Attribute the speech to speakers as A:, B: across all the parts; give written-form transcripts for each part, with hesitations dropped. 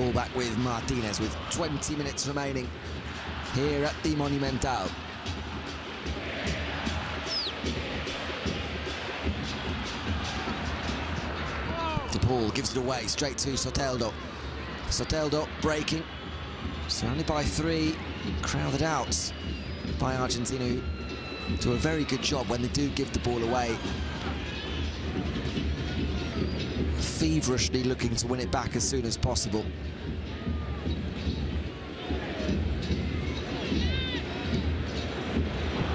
A: Ball back with Martinez with 20 minutes remaining here at the Monumental. De Paul gives it away straight to Soteldo. Soteldo breaking, surrounded by three, crowded out by Argentina, who do a very good job when they do give the ball away. Feverishly looking to win it back as soon as possible.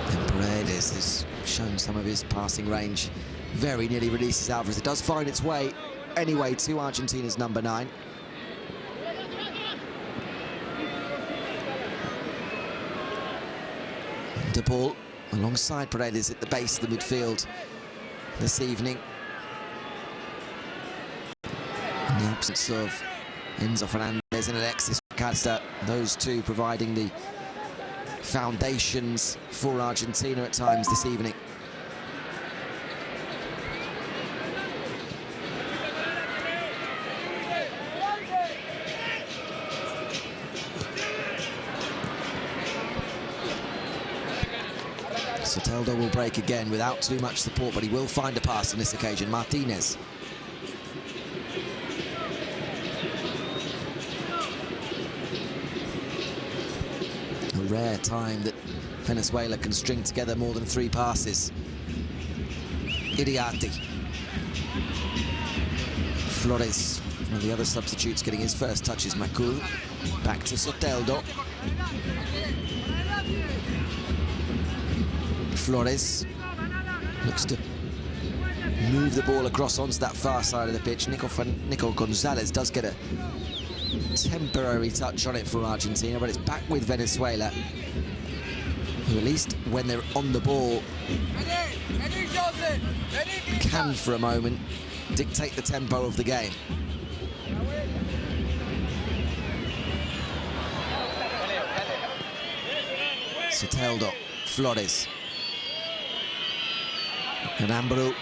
A: And Paredes has shown some of his passing range. Very nearly releases Alvarez. It does find its way anyway to Argentina's number 9. De Paul alongside Paredes at the base of the midfield this evening. In the absence of Enzo Fernandez and Alexis Casta, those two providing the foundations for Argentina at times this evening. Soteldo will break again without too much support, but he will find a pass on this occasion. Martinez. A rare time that Venezuela can string together more than 3 passes. Iriarte. Flores, one of the other substitutes, getting his first touches. Macul. Back to Soteldo. Flores looks to move the ball across onto that far side of the pitch. Nico Gonzalez does get a temporary touch on it for Argentina, but it's back with Venezuela, who at least when they're on the ball can for a moment dictate the tempo of the game. Soteldo, Flores. And Ambrú,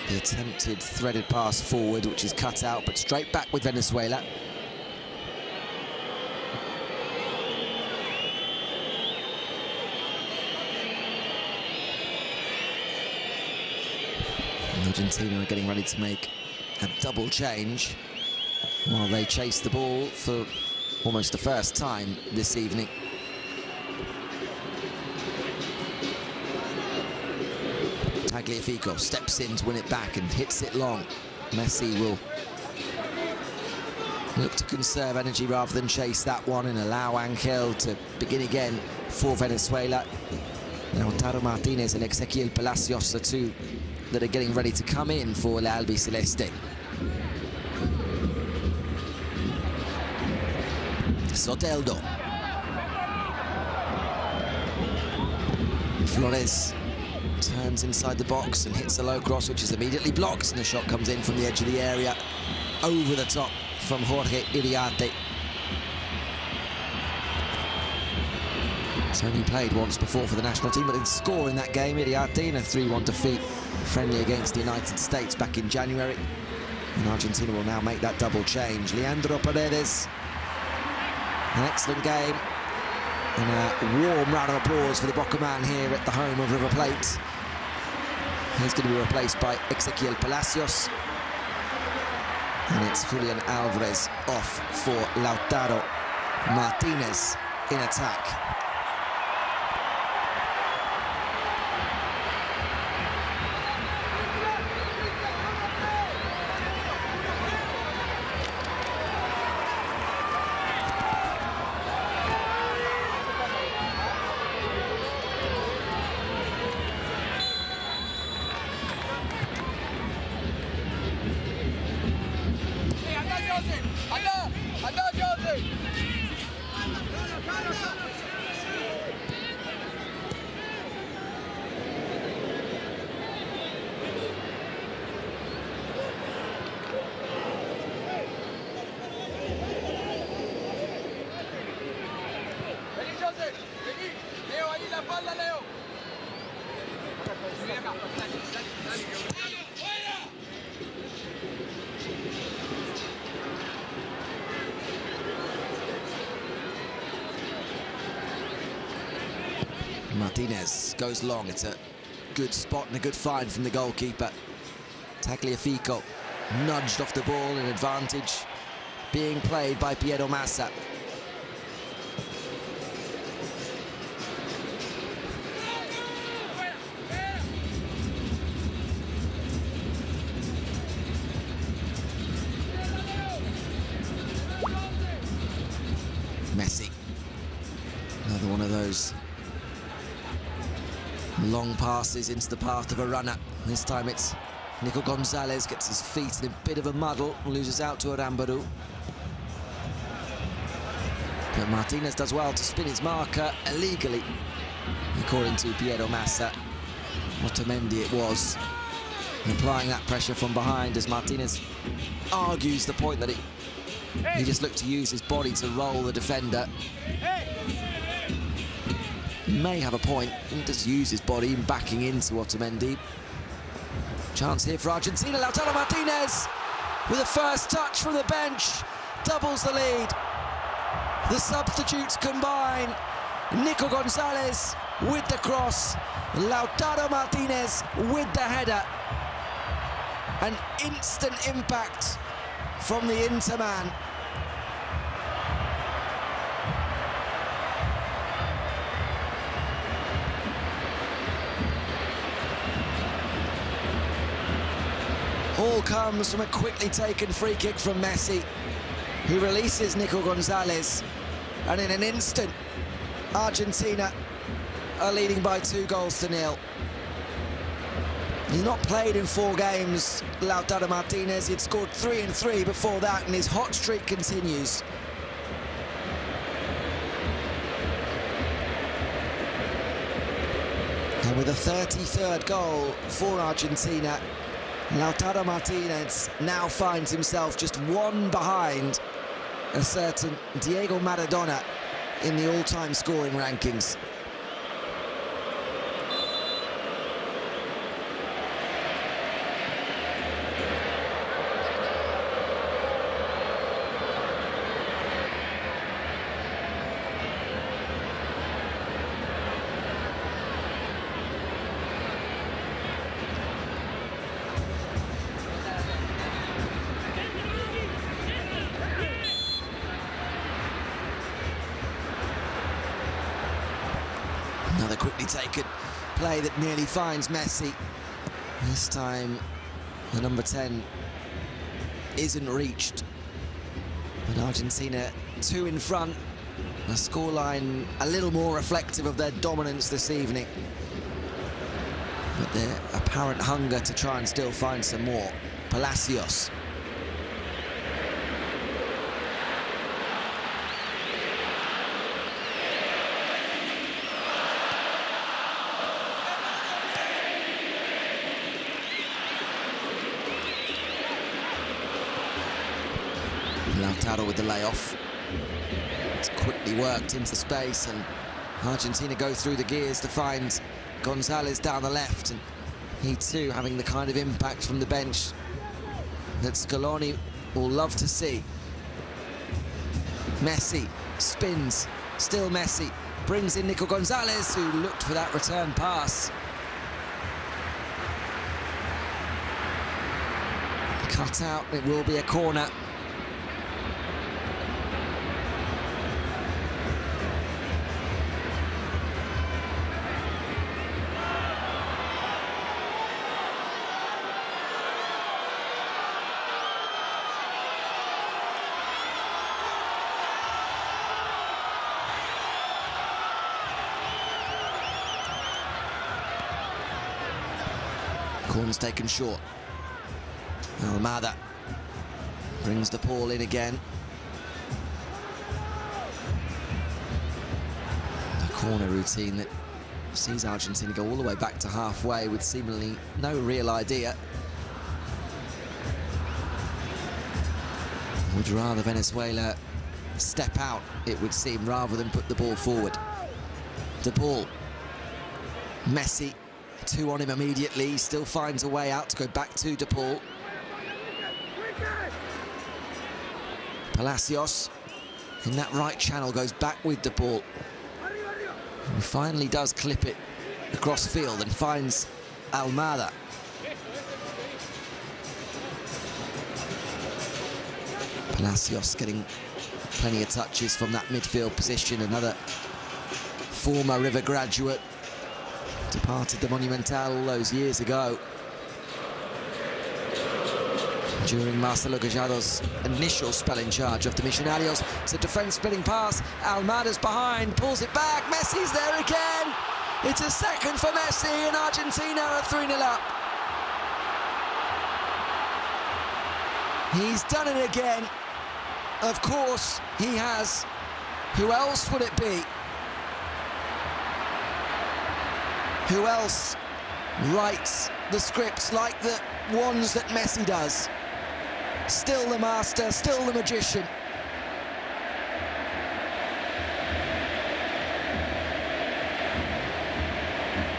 A: the attempted threaded pass forward, which is cut out, but straight back with Venezuela. And Argentina are getting ready to make a double change while they chase the ball for almost the first time this evening. Tagliafico steps in to win it back and hits it long. Messi will look to conserve energy rather than chase that one and allow Angel to begin again for Venezuela. Lautaro Martinez and Ezequiel Palacios are two that are getting ready to come in for La Albiceleste. Soteldo. Flores turns inside the box and hits a low cross, which is immediately blocked, and the shot comes in from the edge of the area, over the top from Jorge Iriarte. He's only played once before for the national team, but did score in that game. Iriarte in a 3-1 defeat, friendly against the United States back in January. And Argentina will now make that double change. Leandro Paredes, an excellent game. And a warm round of applause for the Boca man here at the home of River Plate. He's going to be replaced by Ezequiel Palacios. And it's Julian Alvarez off for Lautaro Martinez in attack. Martinez goes long. It's a good spot and a good find from the goalkeeper. Tagliafico nudged off the ball, an advantage being played by Piero Massa. Messi, another one of those long passes into the path of a runner. This time it's Nico Gonzalez, gets his feet in a bit of a muddle, loses out to Arambaru. But Martinez does well to spin his marker illegally, according to Piero Massa. Otamendi it was, applying that pressure from behind as Martinez argues the point that he just looked to use his body to roll the defender. He may have a point. He does use his body in backing into Otamendi. Chance here for Argentina. Lautaro Martinez with a first touch from the bench. Doubles the lead. The substitutes combine. Nico Gonzalez with the cross. Lautaro Martinez with the header. An instant impact from the Inter man. All comes from a quickly taken free kick from Messi, who releases Nico Gonzalez, and in an instant, Argentina are leading by 2-0. He's not played in 4 games, Lautaro Martinez. He'd scored 3 in 3 before that, and his hot streak continues. And with a 33rd goal for Argentina, Lautaro Martinez now finds himself just 1 behind a certain Diego Maradona in the all-time scoring rankings. Another quickly taken play that nearly finds Messi. This time, the number 10 isn't reached. But Argentina 2 in front. A scoreline a little more reflective of their dominance this evening. But their apparent hunger to try and still find some more. Palacios. Lautaro with the layoff. It's quickly worked into space, and Argentina go through the gears to find Gonzalez down the left, and he too having the kind of impact from the bench that Scaloni will love to see. Messi spins, still Messi, brings in Nico Gonzalez, who looked for that return pass. Cut out, it will be a corner. Corner's taken short. Almada brings the ball in again. The corner routine that sees Argentina go all the way back to halfway with seemingly no real idea. Would rather Venezuela step out, it would seem, rather than put the ball forward. The ball. Messi. 2 on him immediately, still finds a way out to go back to De Paul. Palacios in that right channel goes back with De Paul. He finally does clip it across field and finds Almada. Palacios getting plenty of touches from that midfield position. Another former River graduate, departed the Monumental all those years ago during Marcelo Gallardo's initial spell in charge of the Missionarios. It's a defence-splitting pass. Almada's behind, pulls it back. Messi's there again. It's a second for Messi, and Argentina are 3-0 up. He's done it again. Of course, he has. Who else would it be? Who else writes the scripts like the ones that Messi does? Still the master, still the magician.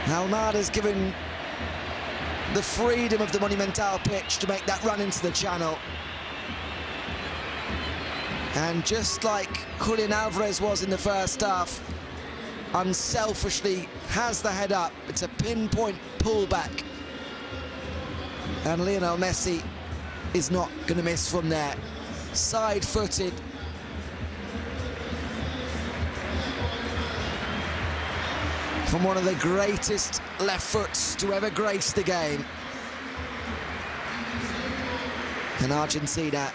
A: Almada's given the freedom of the Monumental pitch to make that run into the channel. And just like Julian Alvarez was in the first half, unselfishly has the head up. It's a pinpoint pullback. And Lionel Messi is not going to miss from there. Side-footed. From one of the greatest left foots to ever grace the game. And Argentina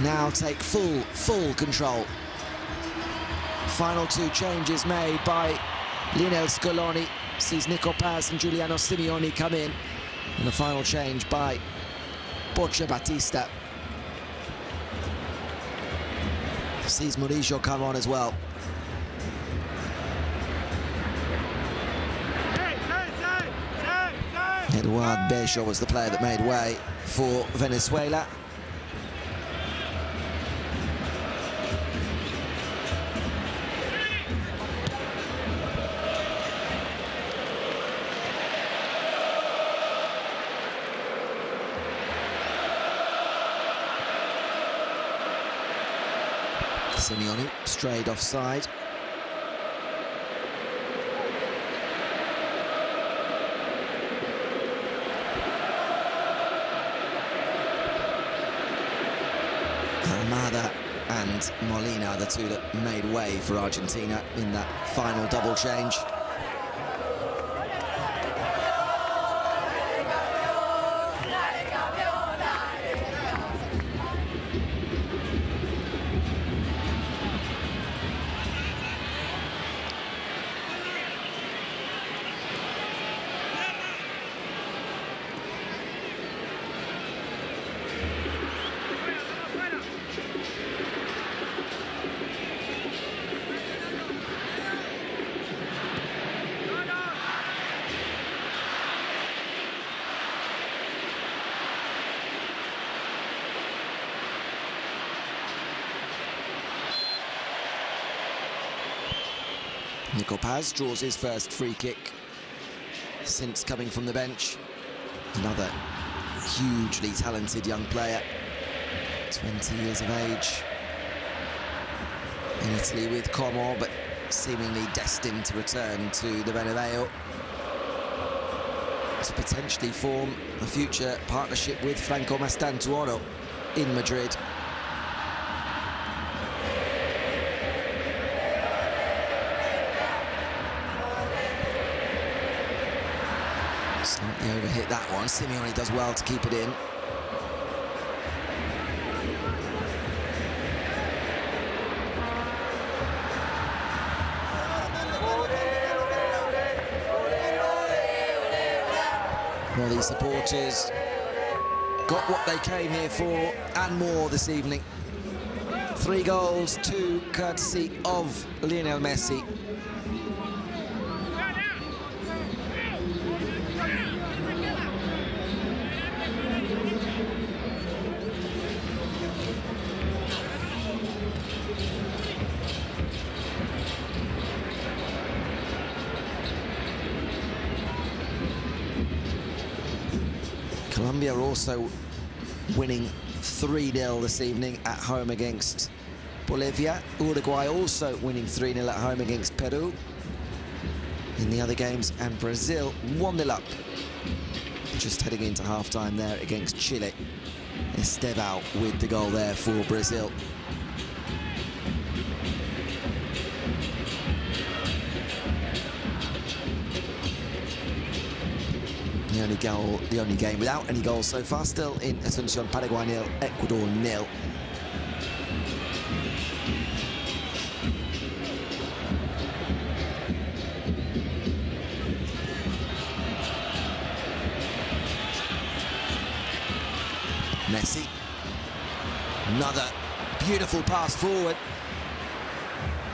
A: now take full control. Final two changes made by Lionel Scaloni. Sees Nico Paz and Giuliano Simeone come in. And the final change by Borja Batista. Sees Murillo come on as well. Eduard Bejo was the player that made way for Venezuela. Simeone strayed offside. Almada and Molina are the two that made way for Argentina in that final double change. Nico Paz draws his first free kick since coming from the bench. Another hugely talented young player, 20 years of age, in Italy with Como, but seemingly destined to return to the Bernabeu to potentially form a future partnership with Franco Mastantuono in Madrid. Slightly overhit that one. Simeone does well to keep it in. Well, these supporters got what they came here for and more this evening. 3 goals, 2 courtesy of Lionel Messi. Colombia also winning 3-0 this evening at home against Bolivia. Uruguay also winning 3-0 at home against Peru. in the other games, and Brazil 1-0 up. Just heading into half-time there against Chile. Estevão with the goal there for Brazil. The only game without any goals so far, still in Asunción. Paraguay 0, Ecuador 0. Messi, another beautiful pass forward.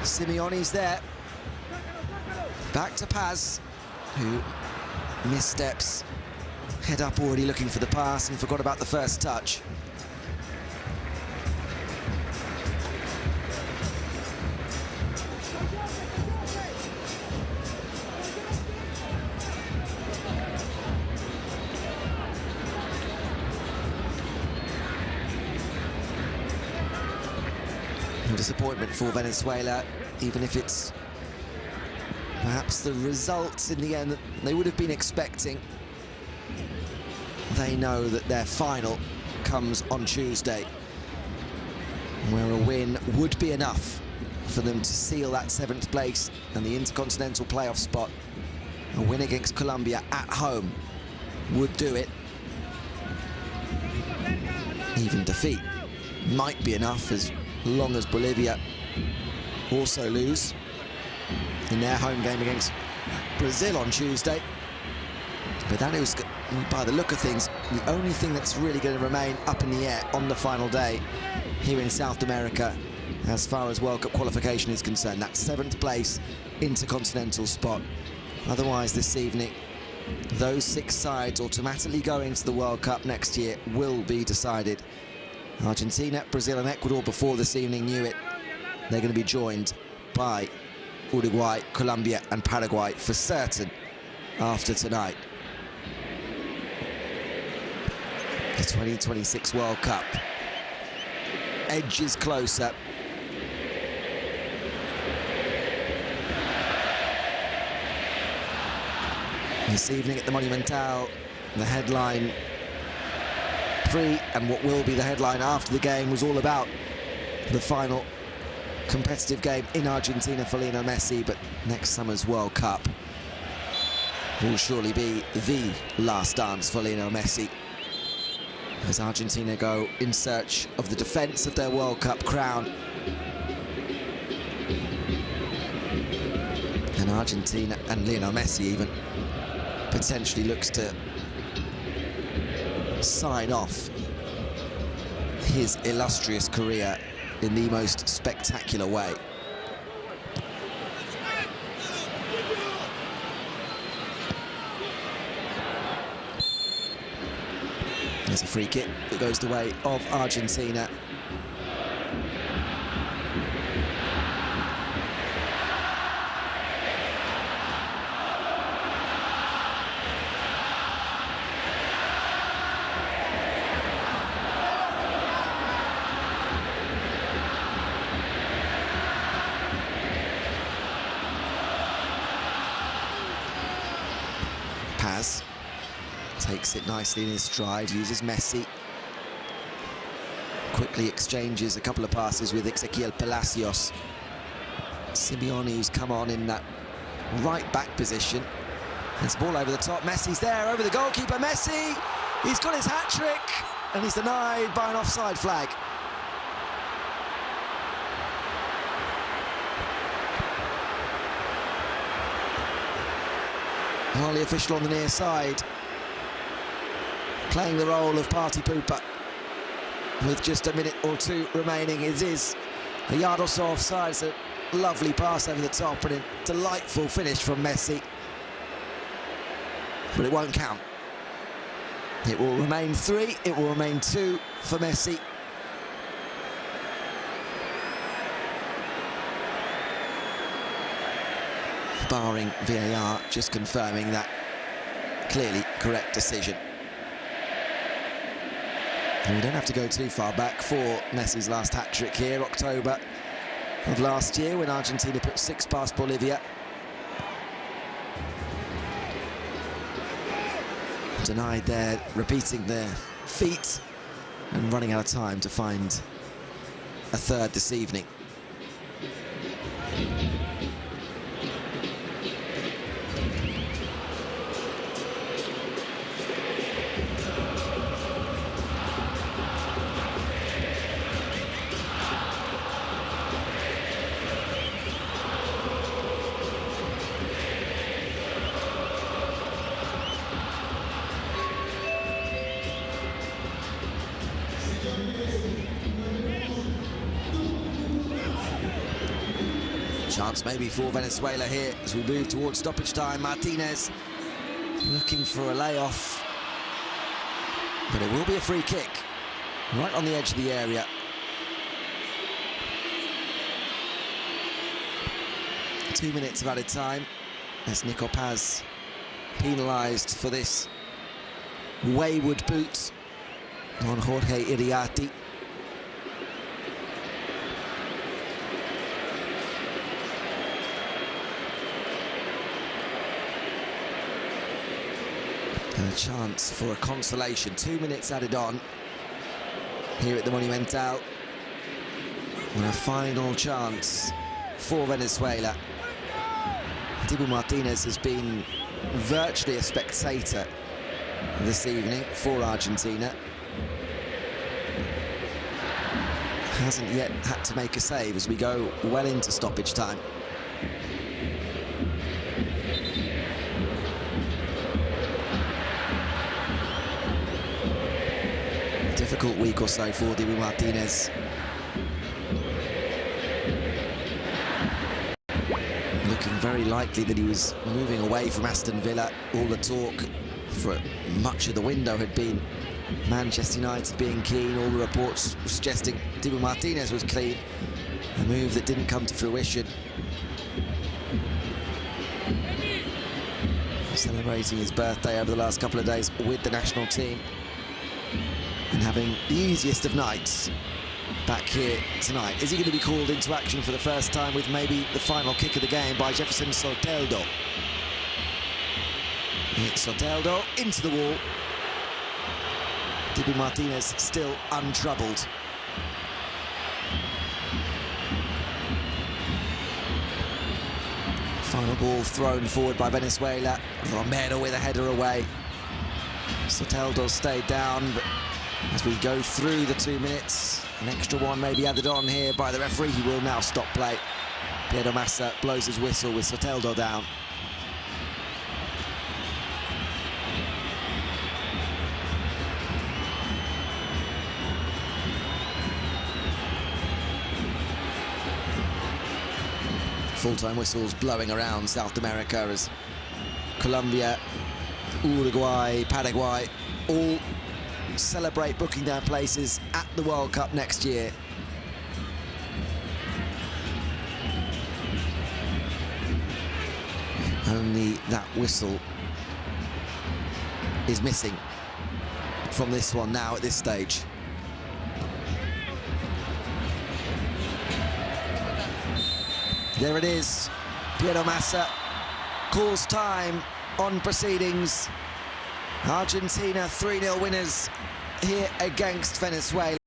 A: Simeone's there. Back to Paz, who missteps. Head up already looking for the pass and forgot about the first touch. A disappointment for Venezuela, even if it's perhaps the results in the end that they would have been expecting. They know that their final comes on Tuesday, where a win would be enough for them to seal that 7th place and the intercontinental playoff spot. A win against Colombia at home would do it. Even defeat might be enough, as long as Bolivia also lose in their home game against Brazil on Tuesday. But that is, by the look of things, the only thing that's really going to remain up in the air on the final day here in South America as far as World Cup qualification is concerned. That 7th place intercontinental spot. Otherwise, this evening, those 6 sides automatically going to the World Cup next year will be decided. Argentina, Brazil and Ecuador before this evening knew it. They're going to be joined by Uruguay, Colombia and Paraguay for certain after tonight. The 2026 World Cup edges closer. This evening at the Monumental, the headline pre and what will be the headline after the game was all about the final competitive game in Argentina for Lionel Messi, but next summer's World Cup will surely be the last dance for Lionel Messi, as Argentina go in search of the defence of their World Cup crown. And Argentina, and Lionel Messi even, potentially looks to sign off his illustrious career in the most spectacular way. There's a free kick that goes the way of Argentina. Paz takes it nicely in his stride, uses Messi. Quickly exchanges a couple of passes with Ezequiel Palacios. Simeone, who's come on in that right back position. There's a ball over the top, Messi's there, over the goalkeeper, Messi! He's got his hat-trick, and he's denied by an offside flag. Well, the official on the near side, playing the role of party pooper. With just a minute or 2 remaining, it is a yard or so offside. It's a lovely pass over the top and a delightful finish from Messi. But it won't count. It will remain 3, it will remain 2 for Messi. Barring VAR, just confirming that clearly correct decision. And we don't have to go too far back for Messi's last hat-trick here, October of last year, when Argentina put 6 past Bolivia. Denied there, repeating their feat and running out of time to find a third this evening. Chance maybe for Venezuela here as we move towards stoppage time. Martinez looking for a layoff, but it will be a free kick right on the edge of the area. Two minutes of added time as Nico Paz penalised for this wayward boot on Jorge Iriarte. And a chance for a consolation. 2 minutes added on here at the Monumental. And a final chance for Venezuela. Dibu Martinez has been virtually a spectator this evening for Argentina. Hasn't yet had to make a save as we go well into stoppage time. Difficult week or so for Dibu Martinez. Looking very likely that he was moving away from Aston Villa. All the talk for much of the window had been Manchester United being keen. All the reports suggesting Dibu Martinez was keen. A move that didn't come to fruition. Celebrating his birthday over the last couple of days with the national team. And having the easiest of nights back here tonight. Is he going to be called into action for the first time with maybe the final kick of the game by Jefferson Soteldo? It's Soteldo into the wall. Dibu Martinez still untroubled. Final ball thrown forward by Venezuela. Romero with a header away. Soteldo stayed down, but as we go through the 2 minutes, an extra one may be added on here by the referee. He will now stop play. Pedro Massa blows his whistle with Soteldo down. Full-time whistles blowing around South America as Colombia, Uruguay, Paraguay all celebrate booking their places at the World Cup next year. Only that whistle is missing from this one now at this stage. There it is. Pedro Massa calls time on proceedings. Argentina 3-0 winners here against Venezuela.